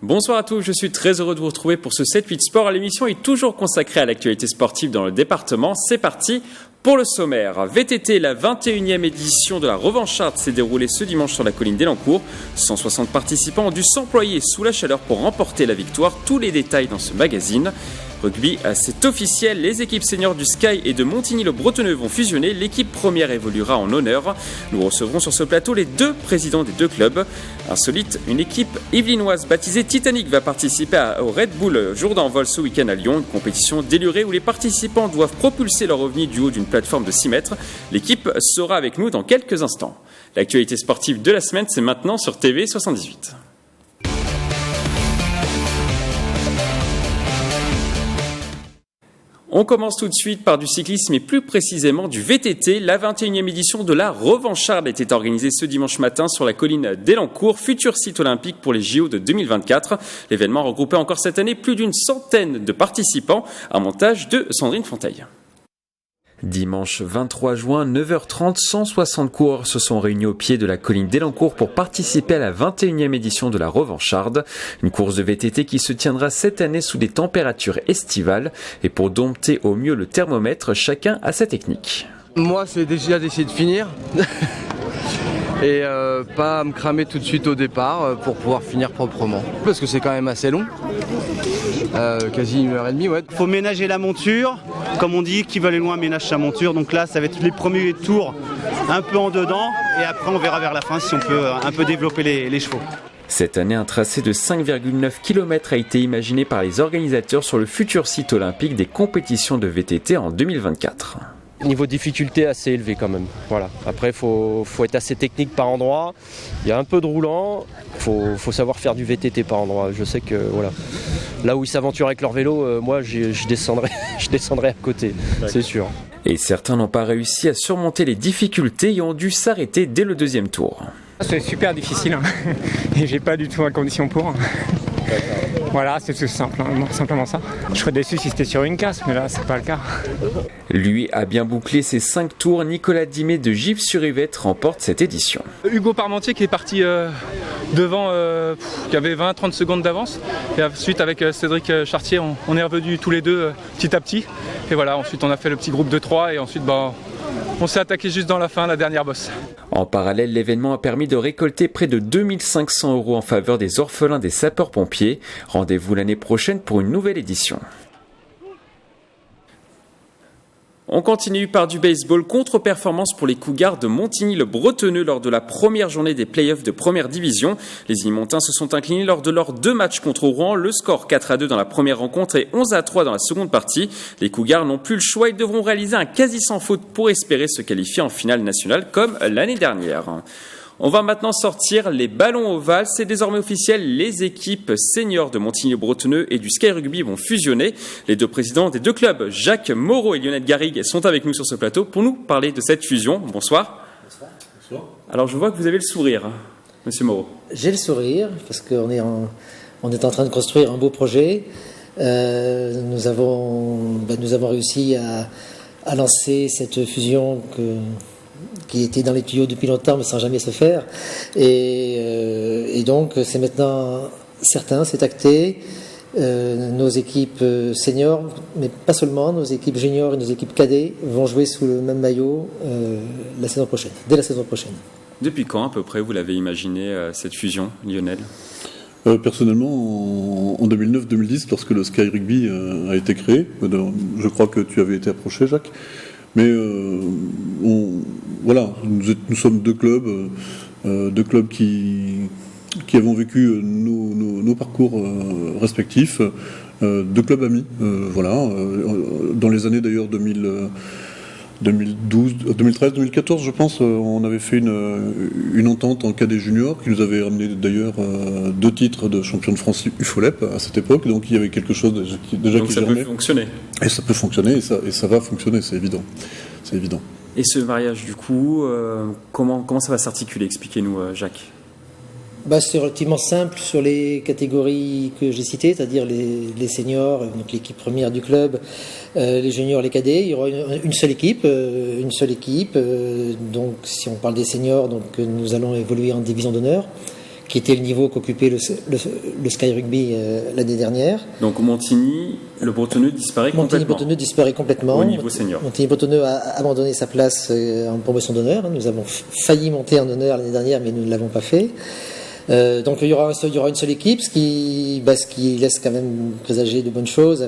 Bonsoir à tous, je suis très heureux de vous retrouver pour ce 7-8 Sport. L'émission est toujours consacrée à l'actualité sportive dans le département. C'est parti pour le sommaire. VTT, la 21e édition de la Revancharde s'est déroulée ce dimanche sur la colline d'Elancourt. 160 participants ont dû s'employer sous la chaleur pour remporter la victoire. Tous les détails dans ce magazine. Rugby, c'est officiel, les équipes seniors du Sky et de Montigny-le-Bretonneux vont fusionner. L'équipe première évoluera en honneur. Nous recevrons sur ce plateau les deux présidents des deux clubs. Insolite, une équipe yvelinoise baptisée Titanic va participer au Red Bull Jour d'envol ce week-end à Lyon. Une compétition délurée où les participants doivent propulser leur ovni du haut d'une plateforme de 6 mètres. L'équipe sera avec nous dans quelques instants. L'actualité sportive de la semaine, c'est maintenant sur TV 78. On commence tout de suite par du cyclisme et plus précisément du VTT. La 21e édition de la Revancharde était organisée ce dimanche matin sur la colline d'Elancourt, futur site olympique pour les JO de 2024. L'événement regroupait encore cette année plus d'une centaine de participants. Un montage de Sandrine Fonteil. Dimanche 23 juin, 9h30, 160 coureurs se sont réunis au pied de la colline d'Elancourt pour participer à la 21e édition de la Revancharde. Une course de VTT qui se tiendra cette année sous des températures estivales. Et pour dompter au mieux le thermomètre, chacun a sa technique. Moi, c'est déjà d'essayer de finir. Et pas me cramer tout de suite au départ pour pouvoir finir proprement. Parce que c'est quand même assez long. Quasi 1h30, ouais. Faut ménager la monture, comme on dit, qui va aller loin ménage sa monture. Donc là, ça va être les premiers tours un peu en dedans, et après on verra vers la fin si on peut un peu développer les chevaux. Cette année, un tracé de 5,9 km a été imaginé par les organisateurs sur le futur site olympique des compétitions de VTT en 2024. Niveau difficulté assez élevé quand même. Voilà. Après, faut être assez technique par endroit. Il y a un peu de roulant. Faut savoir faire du VTT par endroit. Je sais que voilà. Là où ils s'aventurent avec leur vélo, moi je descendrai à côté, c'est sûr. Et certains n'ont pas réussi à surmonter les difficultés et ont dû s'arrêter dès le deuxième tour. C'est super difficile hein. Et j'ai pas du tout la condition pour. Voilà, c'est tout simple, hein. Simplement ça. Je serais déçu si c'était sur une casse, mais là c'est pas le cas. Lui a bien bouclé ses 5 tours. Nicolas Dimet de Givres-sur-Yvette remporte cette édition. Hugo Parmentier qui est parti devant, qui avait 20-30 secondes d'avance. Et ensuite avec Cédric Chartier, on est revenus tous les deux petit à petit. Et voilà, ensuite on a fait le petit groupe de 3 et ensuite on s'est attaqué juste dans la fin, la dernière bosse. En parallèle, l'événement a permis de récolter près de 2500 € en faveur des orphelins des sapeurs-pompiers. Rendez-vous l'année prochaine pour une nouvelle édition. On continue par du baseball. Contre-performance pour les Cougars de Montigny-le-Bretonneux lors de la première journée des playoffs de première division. Les Ilmontins se sont inclinés lors de leurs 2 matchs contre Rouen. Le score 4-2 dans la première rencontre et 11-3 dans la seconde partie. Les Cougars n'ont plus le choix. Ils devront réaliser un quasi sans faute pour espérer se qualifier en finale nationale comme l'année dernière. On va maintenant sortir les ballons ovales. C'est désormais officiel, les équipes seniors de Montigny-le-Bretonneux et du Sky Rugby vont fusionner. Les deux présidents des deux clubs, Jacques Moreau et Lionel Garrigue, sont avec nous sur ce plateau pour nous parler de cette fusion. Bonsoir. Bonsoir. Alors je vois que vous avez le sourire, monsieur Moreau. J'ai le sourire parce qu'on est en train de construire un beau projet. Nous avons réussi à lancer cette fusion qui était dans les tuyaux depuis longtemps mais sans jamais se faire et donc c'est maintenant certain, c'est acté. Nos équipes seniors, mais pas seulement, nos équipes juniors et nos équipes cadets vont jouer sous le même maillot dès la saison prochaine. Depuis quand à peu près vous l'avez imaginé cette fusion, Lionel ? Personnellement en 2009-2010 lorsque le Sky Rugby a été créé. Je crois que tu avais été approché, Jacques. Mais nous sommes deux clubs qui avons vécu nos parcours respectifs, deux clubs amis. Dans les années d'ailleurs 2013-2014, je pense, on avait fait une entente en cadet junior qui nous avait ramené d'ailleurs 2 titres de champion de France UFOLEP à cette époque, donc il y avait quelque chose déjà donc qui ça germait. Peut fonctionner. Et ça peut fonctionner, et ça va fonctionner, c'est évident. Et ce mariage, du coup, comment ça va s'articuler ? Expliquez-nous, Jacques. C'est relativement simple sur les catégories que j'ai citées, c'est-à-dire les seniors, donc l'équipe première du club, les juniors, les cadets. Il y aura une seule équipe. Donc, si on parle des seniors, donc nous allons évoluer en division d'honneur, qui était le niveau qu'occupait le Sky Rugby l'année dernière. Donc Montigny, le Bretonneux disparaît complètement. Montigny-Bretonneux disparaît complètement. Au niveau senior. Montigny-Bretonneux a abandonné sa place en promotion d'honneur. Nous avons failli monter en honneur l'année dernière, mais nous ne l'avons pas fait. Donc il y aura une seule équipe, ce qui laisse quand même présager de bonnes choses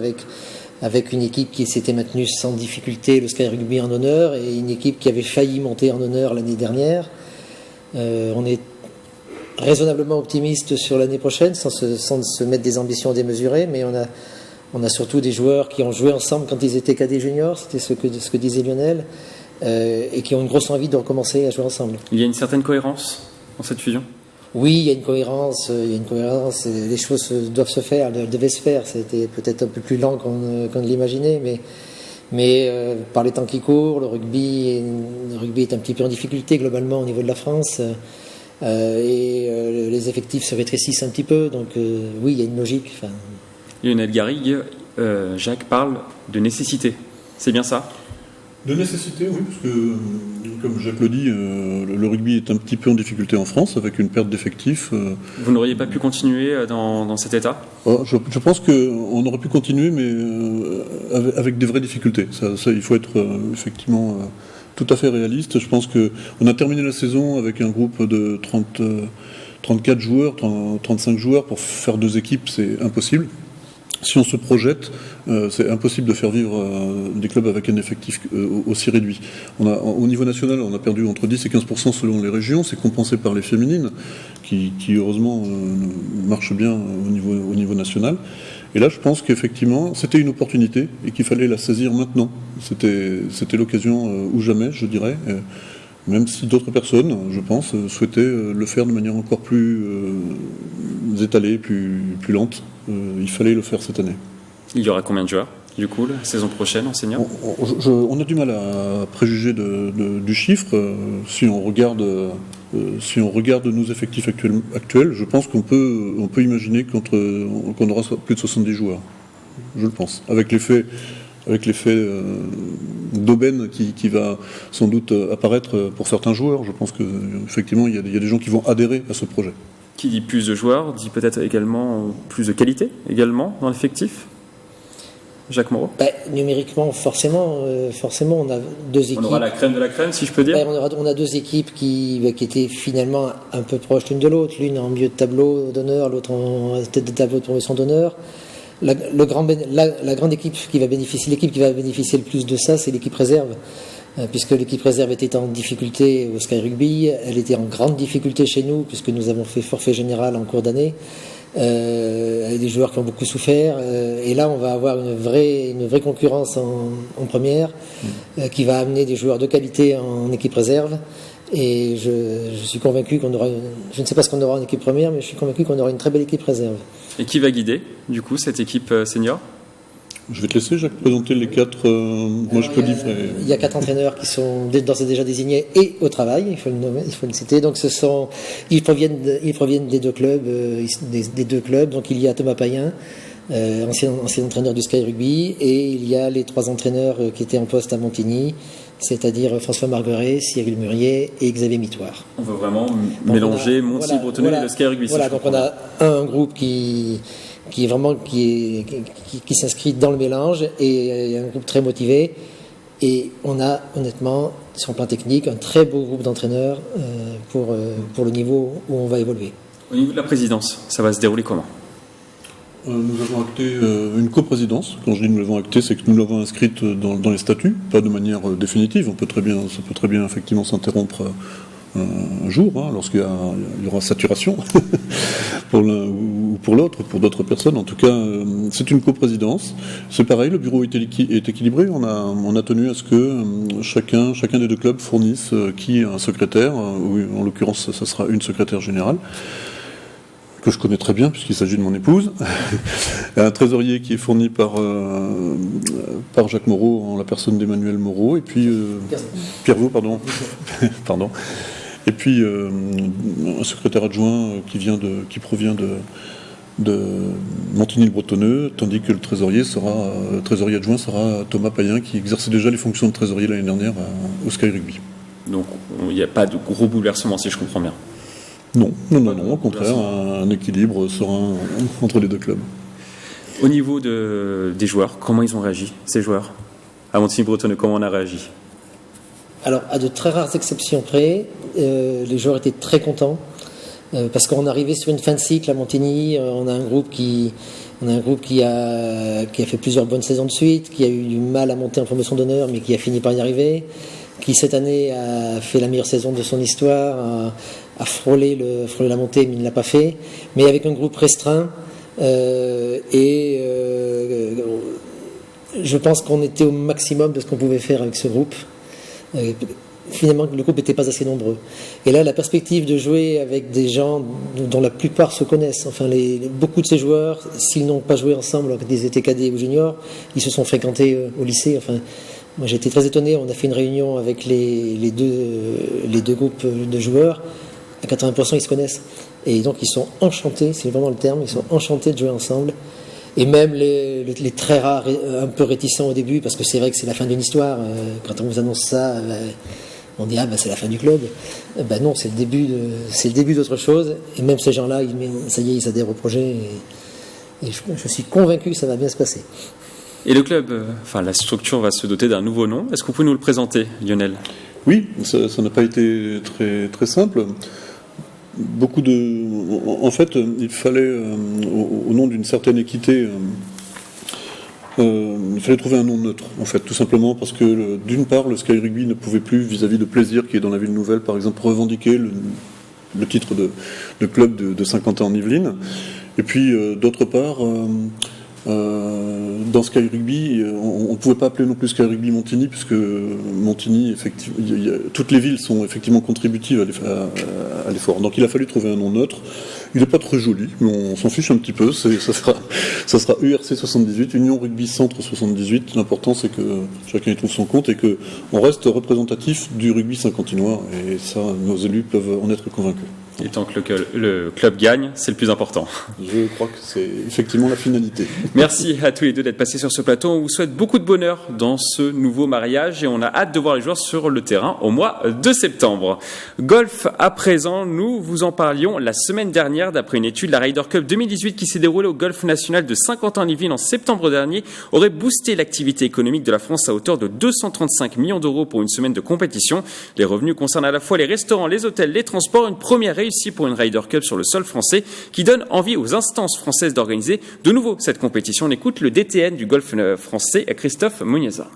avec une équipe qui s'était maintenue sans difficulté, le Sky Rugby en honneur, et une équipe qui avait failli monter en honneur l'année dernière. On est raisonnablement optimiste sur l'année prochaine, sans se mettre des ambitions démesurées, mais on a surtout des joueurs qui ont joué ensemble quand ils étaient cadets juniors, c'était ce que disait Lionel, et qui ont une grosse envie de recommencer à jouer ensemble. Il y a une certaine cohérence dans cette fusion ? Oui, il y a une cohérence, les choses doivent se faire, elles devaient se faire. C'était peut-être un peu plus lent qu'on ne l'imaginait, mais par les temps qui courent, le rugby est un petit peu en difficulté globalement au niveau de la France, et les effectifs se rétrécissent un petit peu, donc oui, il y a une logique. Lionel Garrigue, Jacques parle de nécessité, c'est bien ça ? De nécessité, oui, parce que, comme Jacques le dit, le rugby est un petit peu en difficulté en France, avec une perte d'effectifs. Vous n'auriez pas pu continuer dans cet état ? Je pense qu'on aurait pu continuer, mais avec des vraies difficultés. Ça, il faut être effectivement tout à fait réaliste. Je pense qu'on a terminé la saison avec un groupe de 34 joueurs, 35 joueurs. Pour faire 2 équipes, c'est impossible. Si on se projette, c'est impossible de faire vivre des clubs avec un effectif aussi réduit. Au niveau national, on a perdu entre 10 et 15% selon les régions. C'est compensé par les féminines, qui heureusement marchent bien au niveau national. Et là, je pense qu'effectivement, c'était une opportunité et qu'il fallait la saisir maintenant. C'était l'occasion ou jamais, je dirais. Même si d'autres personnes, je pense, souhaitaient le faire de manière encore plus étalée, plus lente. Il fallait le faire cette année. Il y aura combien de joueurs, du coup, la saison prochaine en senior ? On a du mal à préjuger du chiffre. Si on regarde nos effectifs actuels, je pense qu'on peut imaginer qu'on aura plus de 70 joueurs. Je le pense. Avec l'effet d'aubaine qui va sans doute apparaître pour certains joueurs. Je pense qu'effectivement, il y a des gens qui vont adhérer à ce projet. Qui dit plus de joueurs, dit peut-être également plus de qualité également dans l'effectif. Jacques Moreau. Numériquement, forcément, on a 2 équipes. On aura la crème de la crème, si je peux dire. On a 2 équipes qui étaient finalement un peu proches l'une de l'autre, l'une en milieu de tableau d'honneur, l'autre en tête de tableau de promotion d'honneur. La grande équipe l'équipe qui va bénéficier le plus de ça, c'est l'équipe réserve. Puisque l'équipe réserve était en difficulté au Sky Rugby, elle était en grande difficulté chez nous, puisque nous avons fait forfait général en cours d'année, des joueurs qui ont beaucoup souffert, et là on va avoir une vraie concurrence en première, qui va amener des joueurs de qualité en équipe réserve, et je suis convaincu qu'on aura, je ne sais pas ce qu'on aura en équipe première, mais je suis convaincu qu'on aura une très belle équipe réserve. Et qui va guider, du coup, cette équipe senior ? Je vais te laisser, Jacques, présenter les 4. Moi, je peux livrer. Il y a 4 entraîneurs qui sont d'ores et déjà désignés et au travail, il faut le citer. Donc, ils proviennent des 2 clubs, Donc, il y a Thomas Payen, ancien entraîneur du Sky Rugby, et il y a les 3 entraîneurs qui étaient en poste à Montigny, c'est-à-dire François Margueret, Cyril Murier et Xavier Mitoire. On veut vraiment mélanger Montigny-Bretonneux et le Sky Rugby. Voilà, donc on a un groupe qui s'inscrit dans le mélange, et un groupe très motivé, et on a honnêtement sur le plan technique un très beau groupe d'entraîneurs pour le niveau où on va évoluer. Au niveau de la présidence, ça va se dérouler comment ? Nous avons acté une coprésidence. Quand je dis nous l'avons acté, c'est que nous l'avons inscrite dans les statuts, pas de manière définitive. Ça peut très bien effectivement s'interrompre un jour, lorsqu'il y aura saturation pour l'un ou pour l'autre, pour d'autres personnes. En tout cas, c'est une coprésidence. C'est pareil, le bureau est équilibré. On a tenu à ce que chacun des 2 clubs fournisse un secrétaire, ou en l'occurrence, ça sera une secrétaire générale, que je connais très bien puisqu'il s'agit de mon épouse, un trésorier qui est fourni par Jacques Moreau en la personne d'Emmanuel Moreau, et puis Pierrevaux, pardon. Et puis un secrétaire adjoint qui provient de Montigny-le-Bretonneux, tandis que le trésorier adjoint sera Thomas Payen, qui exerçait déjà les fonctions de trésorier l'année dernière au Sky Rugby. Donc il n'y a pas de gros bouleversement, si je comprends bien. Non, au contraire, un équilibre serein entre les deux clubs. Au niveau des joueurs, comment ils ont réagi, ces joueurs ? À Montigny-Bretonneux, comment on a réagi ? Alors, à de très rares exceptions près, les joueurs étaient très contents parce qu'on arrivait sur une fin de cycle à Montigny. On a un groupe qui a fait plusieurs bonnes saisons de suite, qui a eu du mal à monter en promotion d'honneur, mais qui a fini par y arriver, qui cette année a fait la meilleure saison de son histoire, a frôlé la montée, mais il ne l'a pas fait. Mais avec un groupe restreint, je pense qu'on était au maximum de ce qu'on pouvait faire avec ce groupe. Finalement, le groupe n'était pas assez nombreux. Et là, la perspective de jouer avec des gens dont la plupart se connaissent, enfin, beaucoup de ces joueurs, s'ils n'ont pas joué ensemble quand ils étaient cadets ou juniors, ils se sont fréquentés au lycée. Enfin, moi, j'ai été très étonné. On a fait une réunion avec les deux groupes de joueurs. À 80%, ils se connaissent. Et donc, ils sont enchantés, c'est vraiment le terme, ils sont enchantés de jouer ensemble. Et même les très rares, un peu réticents au début, parce que c'est vrai que c'est la fin d'une histoire. Quand on vous annonce ça, on dit c'est la fin du club. Non, c'est le début d'autre chose. Et même ces gens-là, ça y est, ils adhèrent au projet. Et je suis convaincu que ça va bien se passer. Et le club, la structure va se doter d'un nouveau nom. Est-ce que vous pouvez nous le présenter, Lionel ? Oui, ça n'a pas été très, très simple. En fait, il fallait, au nom d'une certaine équité, il fallait trouver un nom neutre, en fait, tout simplement parce que, d'une part, le Sky Rugby ne pouvait plus, vis-à-vis de Plaisir, qui est dans la ville nouvelle, par exemple, revendiquer le titre de club de Saint-Quentin en Yvelines. Et puis, d'autre part, dans Sky Rugby, on ne pouvait pas appeler non plus Sky Rugby Montigny, puisque Montigny, effectivement, toutes les villes sont effectivement contributives à l'effort. Donc il a fallu trouver un nom neutre. Il n'est pas très joli, mais on s'en fiche un petit peu. Ça sera URC 78, Union Rugby Centre 78. L'important, c'est que chacun y trouve son compte et qu'on reste représentatif du rugby saint-quentinois. Et ça, nos élus peuvent en être convaincus. Et tant que le club gagne, c'est le plus important. Je crois que c'est effectivement la finalité. Merci à tous les deux d'être passés sur ce plateau. On vous souhaite beaucoup de bonheur dans ce nouveau mariage et on a hâte de voir les joueurs sur le terrain au mois de septembre. Golf à présent, nous vous en parlions la semaine dernière d'après une étude. La Ryder Cup 2018 qui s'est déroulée au Golf National de Saint-Quentin-en-Yvelines en septembre dernier aurait boosté l'activité économique de la France à hauteur de 235 millions d'euros pour une semaine de compétition. Les revenus concernent à la fois les restaurants, les hôtels, les transports, une première réussite pour une Ryder Cup sur le sol français qui donne envie aux instances françaises d'organiser de nouveau cette compétition. On écoute le DTN du golf français, Christophe Monieza.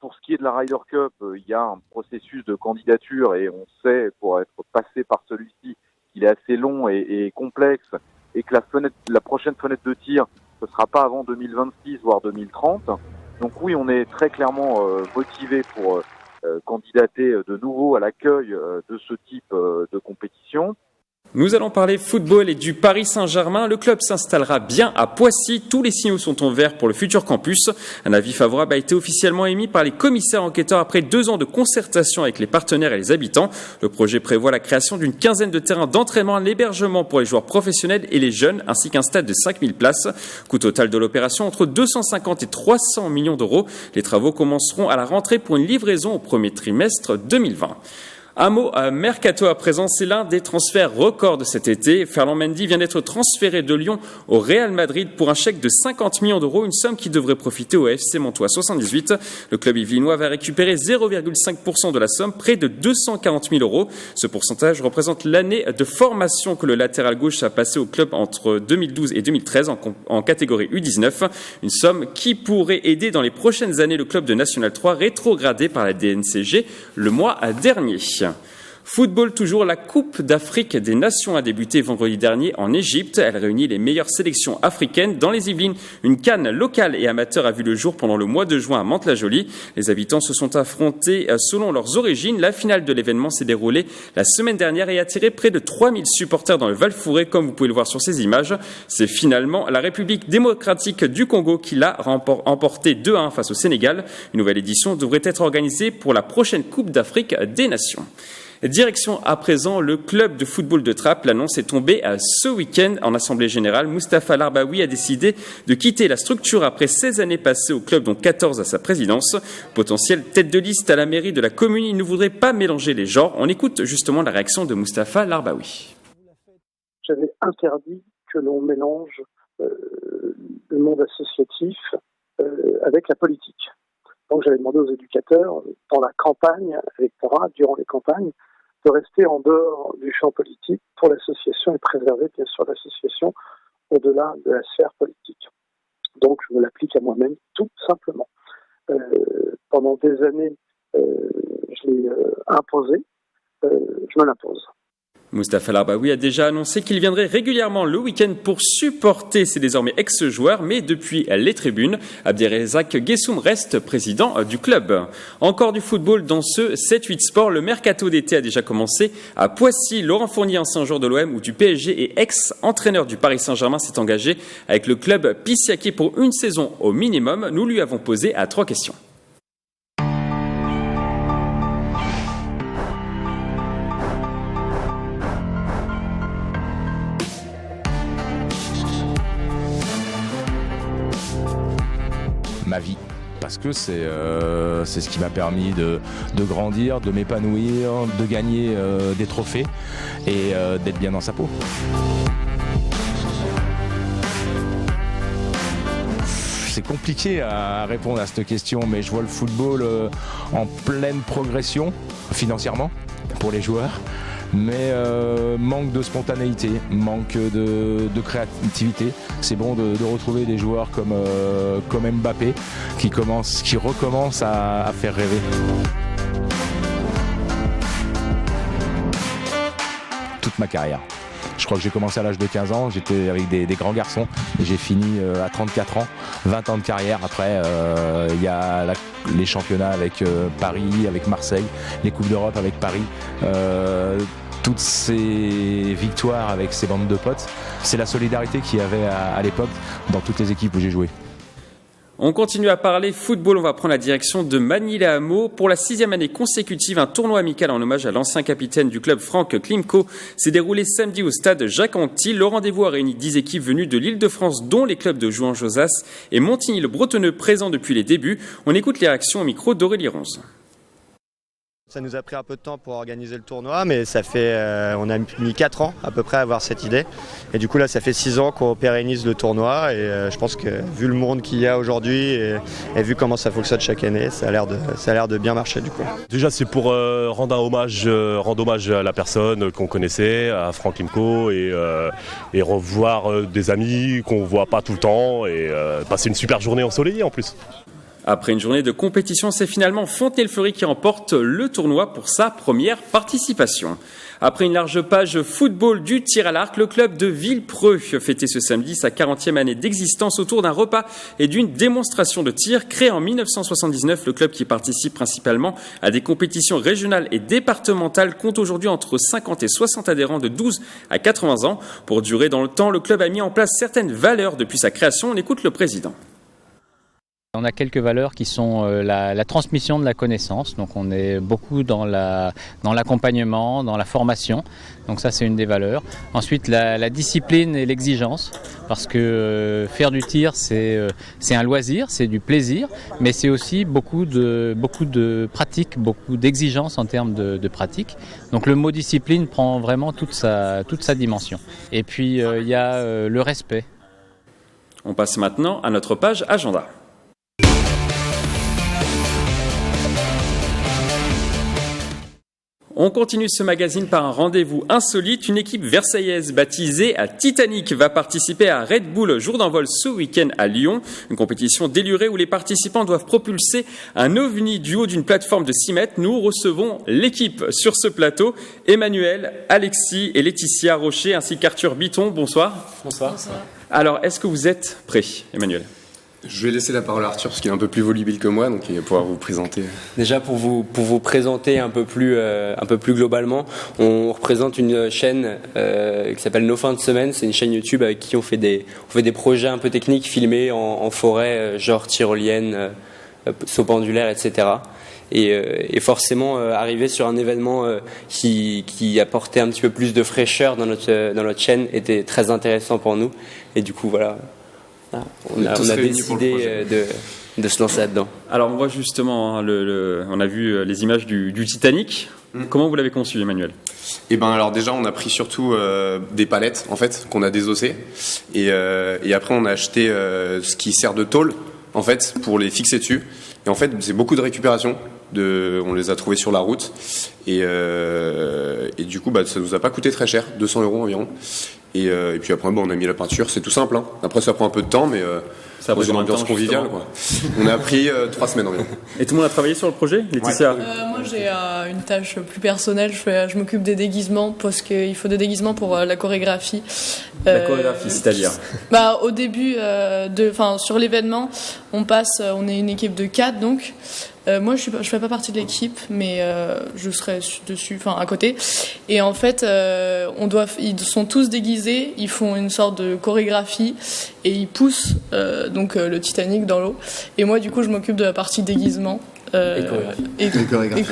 Pour ce qui est de la Ryder Cup, il y a un processus de candidature et on sait, pour être passé par celui-ci, qu'il est assez long et complexe et que la prochaine fenêtre de tir, ce ne sera pas avant 2026, voire 2030. Donc oui, on est très clairement motivé pour candidater de nouveau à l'accueil de ce type de compétition. Nous allons parler football et du Paris Saint-Germain. Le club s'installera bien à Poissy. Tous les signaux sont en vert pour le futur campus. Un avis favorable a été officiellement émis par les commissaires enquêteurs après 2 ans de concertation avec les partenaires et les habitants. Le projet prévoit la création d'une quinzaine de terrains d'entraînement, l'hébergement pour les joueurs professionnels et les jeunes, ainsi qu'un stade de 5000 places. Coût total de l'opération entre 250 et 300 millions d'euros. Les travaux commenceront à la rentrée pour une livraison au premier trimestre 2020. Un mot à mercato à présent, c'est l'un des transferts records de cet été. Ferland Mendy vient d'être transféré de Lyon au Real Madrid pour un chèque de 50 millions d'euros, une somme qui devrait profiter au FC Montois 78. Le club yvelinois va récupérer 0,5% de la somme, près de 240 000 euros. Ce pourcentage représente l'année de formation que le latéral gauche a passé au club entre 2012 et 2013 en catégorie U19. Une somme qui pourrait aider dans les prochaines années le club de National 3 rétrogradé par la DNCG le mois dernier. Football toujours, la Coupe d'Afrique des Nations a débuté vendredi dernier en Égypte. Elle réunit les meilleures sélections africaines dans les Yvelines. Une CAN locale et amateur a vu le jour pendant le mois de juin à Mantes-la-Jolie. Les habitants se sont affrontés selon leurs origines. La finale de l'événement s'est déroulée la semaine dernière et a attiré près de 3000 supporters dans le Val-Fouré, comme vous pouvez le voir sur ces images. C'est finalement la République démocratique du Congo qui l'a emporté 2-1 face au Sénégal. Une nouvelle édition devrait être organisée pour la prochaine Coupe d'Afrique des Nations. Direction à présent le club de football de Trappes. L'annonce est tombée ce week-end en assemblée générale. Mustapha Larbaoui a décidé de quitter la structure après 16 années passées au club, dont 14 à sa présidence. Potentiel tête de liste à la mairie de la commune, il ne voudrait pas mélanger les genres. On écoute justement la réaction de Mustapha Larbaoui. J'avais interdit que l'on mélange le monde associatif avec la politique. Donc j'avais demandé aux éducateurs, dans la campagne électorale, durant les campagnes, de rester en dehors du champ politique pour l'association et préserver bien sûr l'association au-delà de la sphère politique. Donc je me l'applique à moi-même tout simplement. Pendant des années, je l'ai imposé, je me l'impose. Mustapha Larbaoui a déjà annoncé qu'il viendrait régulièrement le week-end pour supporter ses désormais ex-joueurs, mais depuis les tribunes, Abderrazak Guessoum reste président du club. Encore du football dans ce 7-8 sport. Le mercato d'été a déjà commencé à Poissy. Laurent Fournier, ancien joueur de l'OM ou du PSG et ex-entraîneur du Paris Saint-Germain, s'est engagé avec le club Pissiaquet pour une saison au minimum. Nous lui avons posé 3 questions. Ma vie, parce que c'est ce qui m'a permis de grandir, de m'épanouir, de gagner des trophées et d'être bien dans sa peau. C'est compliqué à répondre à cette question, mais je vois le football en pleine progression financièrement pour les joueurs. Mais manque de spontanéité, manque de créativité. C'est bon de retrouver des joueurs comme Mbappé qui recommencent à faire rêver. Toute ma carrière. Je crois que j'ai commencé à l'âge de 15 ans, j'étais avec des grands garçons et j'ai fini à 34 ans, 20 ans de carrière. Après, il y a les championnats avec Paris, avec Marseille, les Coupes d'Europe avec Paris. Toutes ces victoires avec ces bandes de potes, c'est la solidarité qu'il y avait à l'époque dans toutes les équipes où j'ai joué. On continue à parler football, on va prendre la direction de Magny-les-Hameaux. Pour la 6e année consécutive, un tournoi amical en hommage à l'ancien capitaine du club Franck Klimko s'est déroulé samedi au stade Jacques-Anquetil. Le rendez-vous a réuni 10 équipes venues de l'Île-de-France, dont les clubs de Jouan-Josas et Montigny-le-Bretonneux présents depuis les débuts. On écoute les réactions au micro d'Aurélie Ronze. Ça nous a pris un peu de temps pour organiser le tournoi, mais ça fait, on a mis 4 ans à peu près à avoir cette idée. Et du coup là, ça fait 6 ans qu'on pérennise le tournoi et je pense que vu le monde qu'il y a aujourd'hui et vu comment ça fonctionne chaque année, ça a l'air de bien marcher du coup. Déjà c'est pour rendre hommage à la personne qu'on connaissait, à Franck Klimko et revoir des amis qu'on ne voit pas tout le temps et passer une super journée ensoleillée en plus. Après une journée de compétition, c'est finalement Fontenay-le-Fleury qui remporte le tournoi pour sa première participation. Après une large page football du tir à l'arc, le club de Villepreux fêtait ce samedi sa 40e année d'existence autour d'un repas et d'une démonstration de tir. Créé en 1979, le club qui participe principalement à des compétitions régionales et départementales compte aujourd'hui entre 50 et 60 adhérents de 12 à 80 ans. Pour durer dans le temps, le club a mis en place certaines valeurs depuis sa création. On écoute le président. On a quelques valeurs qui sont la transmission de la connaissance, donc on est beaucoup dans l'accompagnement, dans la formation, donc ça c'est une des valeurs. Ensuite la discipline et l'exigence, parce que faire du tir c'est un loisir, c'est du plaisir, mais c'est aussi beaucoup de pratique, beaucoup d'exigence en termes de pratique. Donc le mot discipline prend vraiment toute sa dimension. Et puis il y a le respect. On passe maintenant à notre page agenda. On continue ce magazine par un rendez-vous insolite. Une équipe versaillaise baptisée à Titanic va participer à Red Bull Jour d'envol ce week-end à Lyon. Une compétition délurée où les participants doivent propulser un ovni du haut d'une plateforme de 6 mètres. Nous recevons l'équipe sur ce plateau. Emmanuel, Alexis et Laetitia Rocher ainsi qu'Arthur Biton. Bonsoir. Bonsoir. Alors, est-ce que vous êtes prêts, Emmanuel ? Je vais laisser la parole à Arthur parce qu'il est un peu plus volubile que moi, donc il va pouvoir vous présenter. Déjà pour vous présenter un peu plus globalement, on représente une chaîne qui s'appelle Nos Fins de Semaine. C'est une chaîne YouTube avec qui on fait des projets un peu techniques filmés en forêt, genre tyrolienne, saut pendulaire, etc. Et forcément, arriver sur un événement qui apportait un petit peu plus de fraîcheur dans notre chaîne était très intéressant pour nous. Et du coup, voilà, on a décidé de se lancer là-dedans. Alors on voit justement, on a vu les images du Titanic. Comment vous l'avez conçu, Emmanuel? Et ben alors déjà on a pris surtout des palettes en fait qu'on a désossées et après on a acheté ce qui sert de tôle en fait pour les fixer dessus. Et en fait c'est beaucoup de récupération. On les a trouvés sur la route et du coup ça nous a pas coûté très cher, 200 € environ. Et puis après on a mis la peinture, c'est tout simple. Hein. Après ça prend un peu de temps mais ça a pris une ambiance conviviale quoi. On a pris 3 semaines environ. Et tout le monde a travaillé sur le projet, Laetitia? Moi j'ai une tâche plus personnelle, je m'occupe des déguisements parce qu'il faut des déguisements pour la chorégraphie. La chorégraphie, c'est-à-dire au début, sur l'événement, on est une équipe de 4 donc. Moi, je fais pas partie de l'équipe, mais je serai dessus, à côté. Et en fait, ils sont tous déguisés, ils font une sorte de chorégraphie et ils poussent le Titanic dans l'eau. Et moi, du coup, je m'occupe de la partie déguisement et chorégraphie.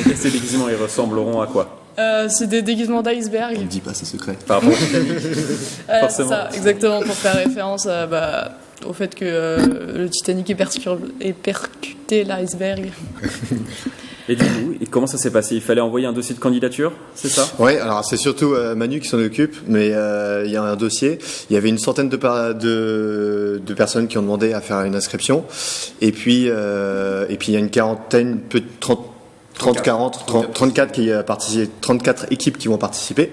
Et ces déguisements, ils ressembleront à quoi? C'est des déguisements d'iceberg. On ne dit pas, c'est secret. Par rapport au Titanic. Forcément. Ça, exactement, pour faire référence au fait que le Titanic est percuté l'iceberg. Et du coup, comment ça s'est passé? Il fallait envoyer un dossier de candidature, c'est ça? Oui, alors c'est surtout Manu qui s'en occupe, mais il y a un dossier. Il y avait une centaine de personnes qui ont demandé à faire une inscription. Et puis il y a une quarantaine, 34 équipes qui vont participer.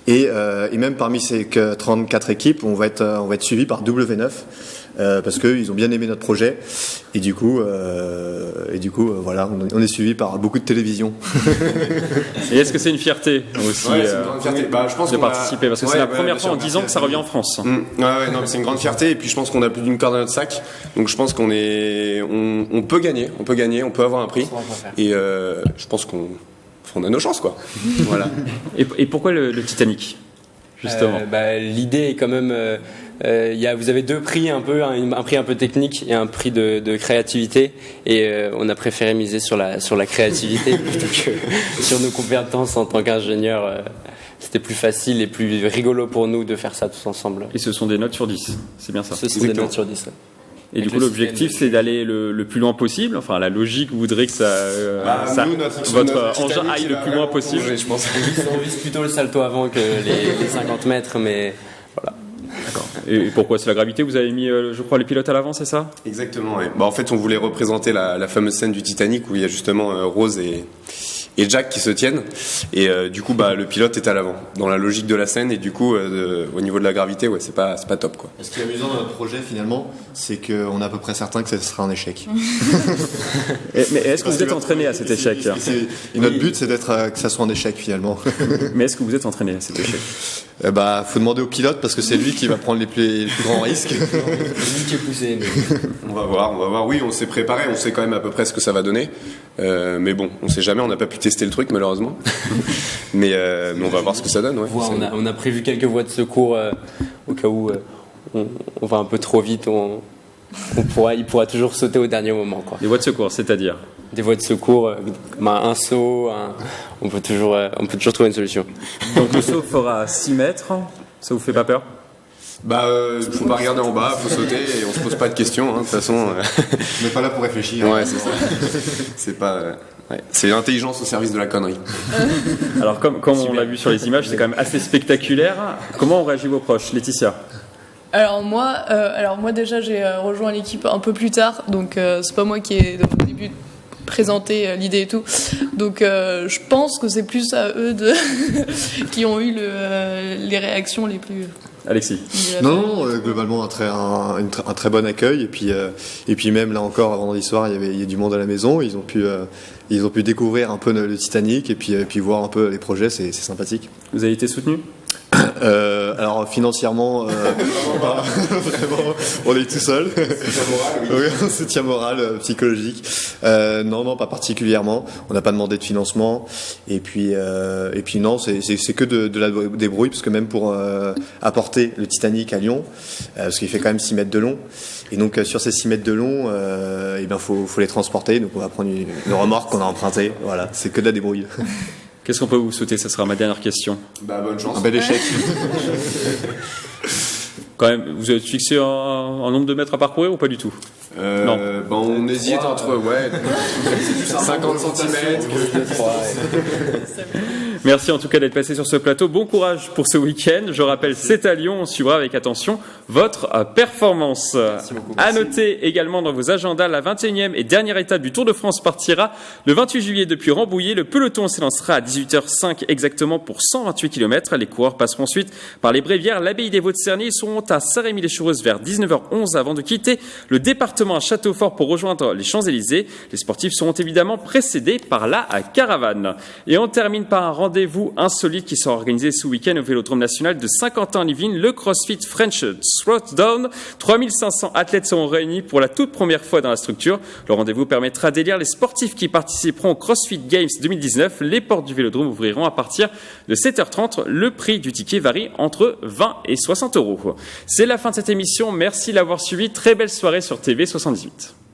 Et même parmi ces 34 équipes, on va être suivi par W9 parce qu'ils ont bien aimé notre projet. Et du coup, voilà, on est suivi par beaucoup de télévision. Et est-ce que c'est une fierté aussi c'est une grande fierté. Je pense de participer parce que c'est la première fois en 10 ans que ça revient en France. C'est une grande fierté. Et puis je pense qu'on a plus d'une corde dans notre sac. Donc je pense qu'on peut gagner, on peut avoir un prix. Et je pense qu'on a nos chances, quoi. Voilà. Et pourquoi le Titanic, justement? L'idée est quand même. Vous avez deux prix un prix un peu technique et un prix de créativité. Et on a préféré miser sur la créativité plutôt que sur nos compétences en tant qu'ingénieur. C'était plus facile et plus rigolo pour nous de faire ça tous ensemble. Et ce sont des notes sur 10, c'est bien ça? Ce sont des notes sur 10. Et du coup, l'objectif, c'est d'aller le plus loin possible. Enfin, la logique voudrait que votre engin aille le plus loin possible. Je pense qu'on vise plutôt le salto avant que les 50 mètres, mais voilà. D'accord. Et pourquoi? C'est la gravité? Vous avez mis, je crois, les pilotes à l'avant, c'est ça? Exactement, oui. En fait, on voulait représenter la fameuse scène du Titanic où il y a justement Rose et Jack qui se tiennent. Et du coup, le pilote est à l'avant, dans la logique de la scène. Et du coup, au niveau de la gravité, c'est pas top, quoi. Ce qui est amusant dans notre projet, finalement, c'est qu'on est à peu près certain que ce sera un échec. Mais est-ce que vous êtes entraîné à cet échec? Et notre but, c'est que ça soit un échec, finalement. Mais est-ce que vous êtes entraîné à cet échec? Faut demander au pilote parce que c'est lui qui va prendre les plus grands risques. C'est lui qui est poussé. On va voir. Oui, on s'est préparé, on sait quand même à peu près ce que ça va donner. Mais bon, on sait jamais, on n'a pas pu tester le truc malheureusement. mais on va voir ce que ça donne. Ouais. On a prévu quelques voies de secours au cas où on va un peu trop vite. Il pourra toujours sauter au dernier moment, quoi. Des voies de secours, c'est-à-dire? Des voies de secours, comme un saut, on peut toujours trouver une solution. Donc le saut fera 6 mètres, ça vous fait pas peur? Faut pas regarder en bas, faut sauter et on se pose pas de questions, de toute façon. On n'est pas là pour réfléchir. Ouais, c'est ça. C'est pas. C'est l'intelligence au service de la connerie. Alors comme on l'a vu sur les images, c'est quand même assez spectaculaire. Comment ont réagi vos proches, Laetitia? Alors moi déjà j'ai rejoint l'équipe un peu plus tard, donc c'est pas moi qui ai au début présenté l'idée et tout. Donc je pense que c'est plus à eux qui ont eu les réactions les plus. Alexis. Non, globalement un très bon accueil et puis même là encore vendredi soir il y a du monde à la maison, ils ont pu découvrir un peu le Titanic et puis voir un peu les projets, c'est sympathique. Vous avez été soutenu? Alors financièrement, vraiment, on est tout seul. Un soutien moral, psychologique. Non, pas particulièrement. On n'a pas demandé de financement. Et puis non, c'est que de la débrouille, parce que même pour apporter le Titanic à Lyon, parce qu'il fait quand même 6 mètres de long, Et donc sur ces 6 mètres de long, faut les transporter. Donc on va prendre une remorque qu'on a empruntée. Voilà, c'est que de la débrouille. Qu'est-ce qu'on peut vous souhaiter? Ça sera ma dernière question. Bonne chance. Un bel échec. Quand même, vous avez fixé un nombre de mètres à parcourir ou pas du tout? Non. On hésite entre 50 cm. Merci en tout cas d'être passé sur ce plateau. Bon courage pour ce week-end. Je rappelle, c'est à Lyon. On suivra avec attention votre performance. Merci beaucoup. À noter également dans vos agendas, la 21e et dernière étape du Tour de France partira le 28 juillet depuis Rambouillet. Le peloton s'élancera à 18h05 exactement pour 128 km. Les coureurs passeront ensuite par les Brévières, l'abbaye des Vaux-de-Cerny. Ils seront à Saint-Rémy-les-Choreuses vers 19h11 avant de quitter le département à Châteaufort pour rejoindre les Champs-Élysées. Les sportifs seront évidemment précédés par la caravane. Et on termine par un rendez-vous insolite qui sera organisé ce week-end au Vélodrome national de Saint-Quentin-en-Yvelines, le CrossFit French Throwdown. 3500 athlètes seront réunis pour la toute première fois dans la structure. Le rendez-vous permettra d'élire les sportifs qui participeront au CrossFit Games 2019. Les portes du Vélodrome ouvriront à partir de 7h30. Le prix du ticket varie entre 20 et 60 euros. C'est la fin de cette émission. Merci de l'avoir suivi. Très belle soirée sur TV78.